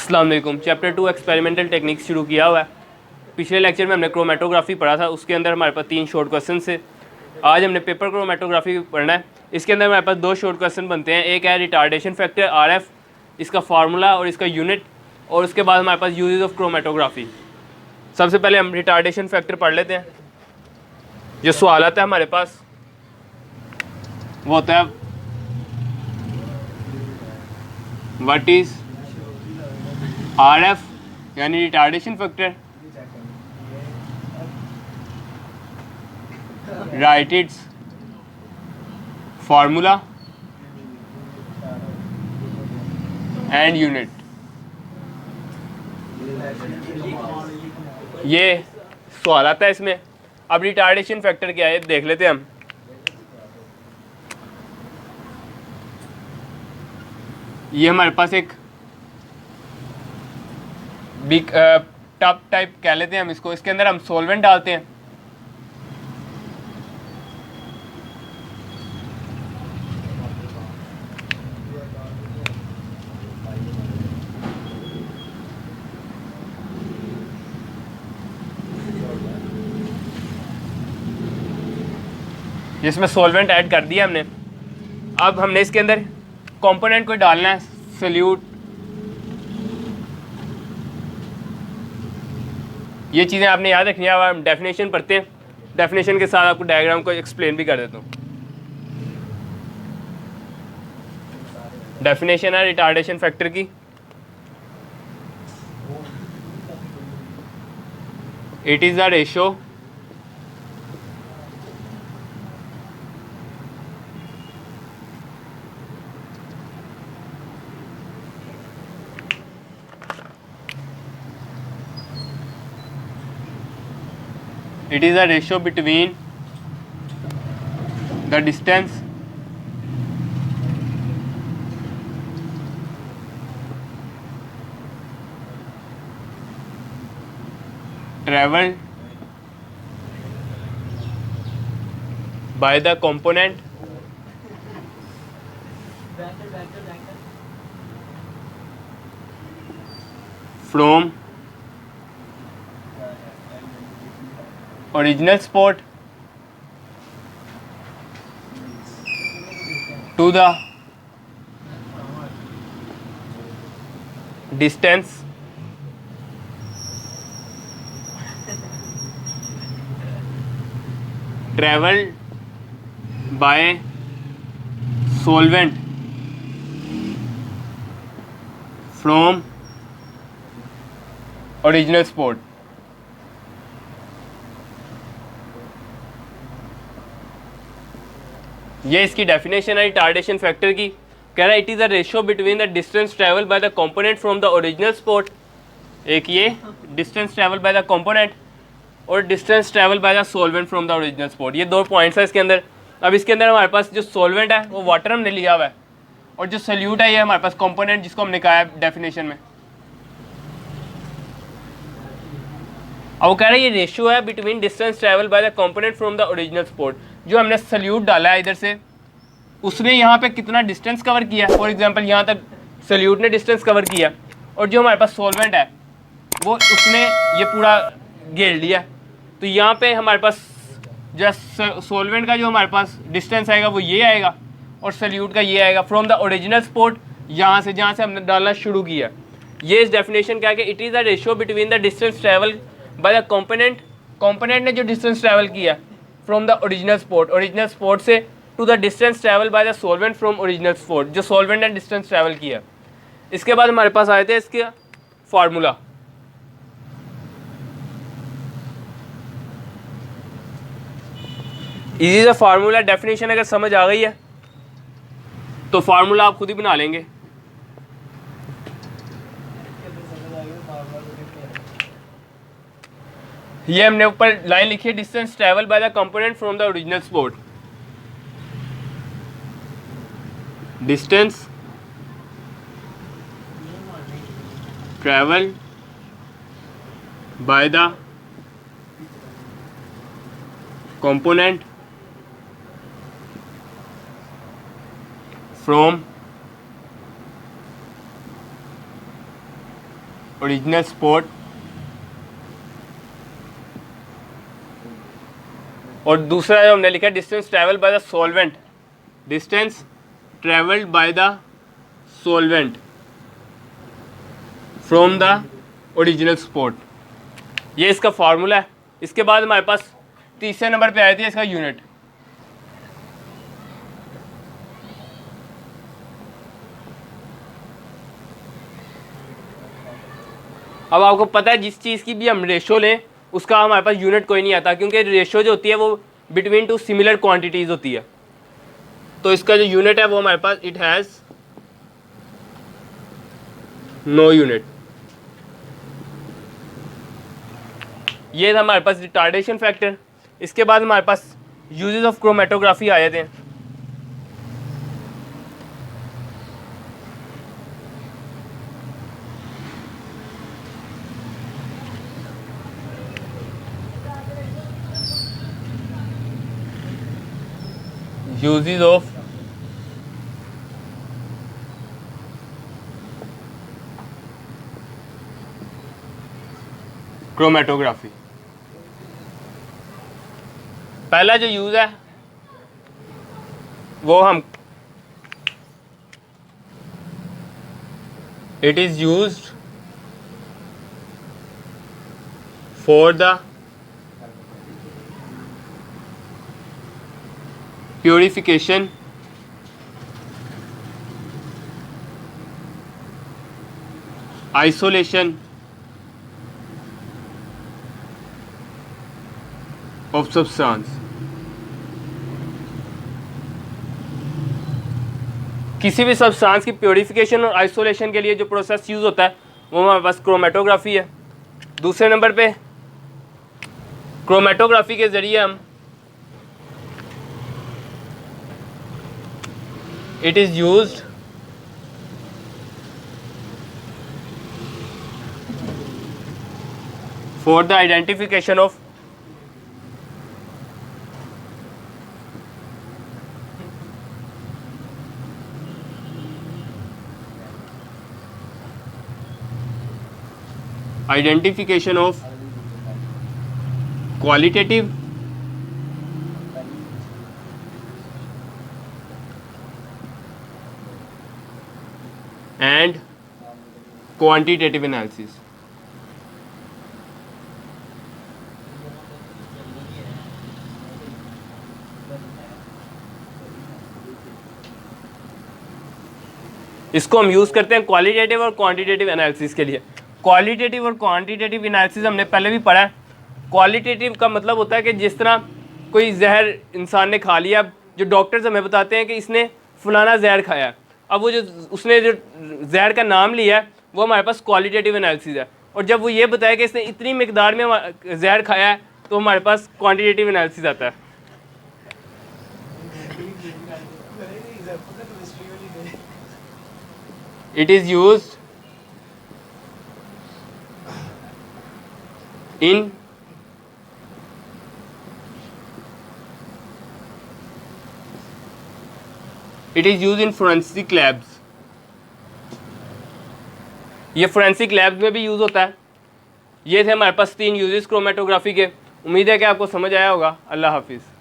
अस्सलाम वालेकुम। Chapter 2 experimental technique शुरू किया हुआ है। पिछले लेक्चर में हमने क्रोमेटोग्राफी पढ़ा था, उसके अंदर हमारे पास 3 शॉर्ट क्वेश्चन थे। आज हमने पेपर क्रोमेटोग्राफी पढ़ना है। इसके अंदर हमारे पास 2 शॉर्ट क्वेश्चन बनते हैं। एक है रिटार्डेशन फैक्टर RF, इसका फार्मूला और इसका यूनिट, और उसके बाद हमारे पास यूजेस ऑफ क्रोमेटोग्राफी। सबसे पहले हम रिटार्डेशन फैक्टर पढ़ लेते हैं। जो सवाल आता है हमारे पास वो होता है व्हाट इज़ RF यानी retardation factor, right it's formula and unit. ये सवाल आता है इसमें। अब रिटार्डेशन फैक्टर क्या है देख लेते हैं हम। ये हमारे पास एक बिग टब टाइप कह लेते हैं हम इसको। इसके अंदर हम सॉल्वेंट डालते हैं। जिसमें सॉल्वेंट ऐड कर दिया हमने। अब हमने इसके अंदर कंपोनेंट को डालना है, सल्यूट। ये चीज़ें आपने याद रखनी है। अब हम डेफिनेशन पढ़ते हैं। डेफिनेशन के साथ आपको डायग्राम को एक्सप्लेन भी कर देता हूँ। डेफिनेशन है रिटार्डेशन फैक्टर की। It is the ratio between the distance traveled by the component from original spot to the distance traveled by solvent from original spot। ये इसकी डेफिनेशन है रिटार्डेशन फैक्टर की। कह रहा है it is a ratio between the distance travel by the component from the original spot. एक ये distance travel by the component और distance travel by the solvent from the original spot. ये 2 points है इसके अंदर। अब इसके अंदर हमारे पास जो सॉल्वेंट है वो वाटर हमने लिया हुआ है, और जो सल्यूट है ये हमारे पास कंपोनेंट जिसको हमने कहा है डेफिनेशन में। अब वो कह रहा है ये रेशियो है between distance travel by the component from the original spot. जो हमने सल्यूट डाला है इधर से, उसने यहाँ पे कितना डिस्टेंस कवर किया। फॉर एग्जांपल यहाँ तक सल्यूट ने डिस्टेंस कवर किया, और जो हमारे पास सॉल्वेंट है वो उसने ये पूरा घेर लिया। तो यहाँ पे हमारे पास जो सॉल्वेंट का जो हमारे पास डिस्टेंस आएगा वो ये आएगा, और सल्यूट का ये आएगा फ्रॉम द ओरिजिनल स्पॉट, यहाँ से जहाँ से हमने डालना शुरू किया। ये इस डेफिनेशन क्या है कि it is the ratio between the distance travel by the component. Component ने जो डिस्टेंस ट्रैवल किया फ्रॉम द ओरिजिनल स्पॉट से to the distance travel by the solvent from original spot, जो सॉल्वेंट ने डिस्टेंस ट्रैवल किया। इसके बाद हमारे पास आए थे इसके फार्मूला। इजी सा फार्मूला। डेफिनेशन अगर समझ आ गई है तो फार्मूला आप खुद ही बना लेंगे। ये हमने ऊपर लाइन लिखी है, distance travel by the component from the original spot. Distance travel by the component from original sport, और दूसरा जो हमने लिखा है distance travel by the solvent, distance travelled bye the solvent from the original sport, ये इसका formula है। इसके बाद हमारे पास तीसरे नंबर पे आया था इसका यूनिट। अब आपको पता है जिस चीज़ की भी हम रेशो लें उसका हमारे पास यूनिट कोई नहीं आता, क्योंकि रेशो जो होती है वो बिटवीन टू सिमिलर क्वांटिटीज़ होती है। तो इसका जो यूनिट है वो हमारे पास इट हैज़ नो यूनिट। ये था हमारे पास रिटार्डेशन फैक्टर। इसके बाद हमारे पास यूजेस ऑफ क्रोमेटोग्राफी आए थे। Uses of chromatography. पहला जो यूज है वो हम it is used for the purification isolation of substance. किसी भी सब्सटेंस की प्योरिफिकेशन और आइसोलेशन के लिए जो प्रोसेस यूज होता है वो हमारे पास क्रोमेटोग्राफी है। दूसरे नंबर पे क्रोमेटोग्राफी के जरिए हम it is used for the identification of identification of qualitative and quantitative analysis। इसको हम यूज करते हैं क्वालिटेटिव और क्वांटिटेटिव एनालिसिस के लिए। क्वालिटेटिव और क्वांटिटेटिव एनालिसिस हमने पहले भी पढ़ा है। क्वालिटेटिव का मतलब होता है कि जिस तरह कोई जहर इंसान ने खा लिया, जो डॉक्टर्स हमें बताते हैं कि इसने फलाना जहर खाया, अब वो जो उसने जो जहर का नाम लिया है वो हमारे पास क्वालिटेटिव एनालिसिस है। और जब वो ये बताया कि इसने इतनी मिकदार में जहर खाया है तो हमारे पास क्वान्टिटेटिव एनालिसिस आता है। It is used in it is used in forensic labs। ये फोरेंसिक लैब्स में भी यूज़ होता है। ये थे हमारे पास 3 यूजेस क्रोमेटोग्राफी के। उम्मीद है कि आपको समझ आया होगा। अल्लाह हाफिज़।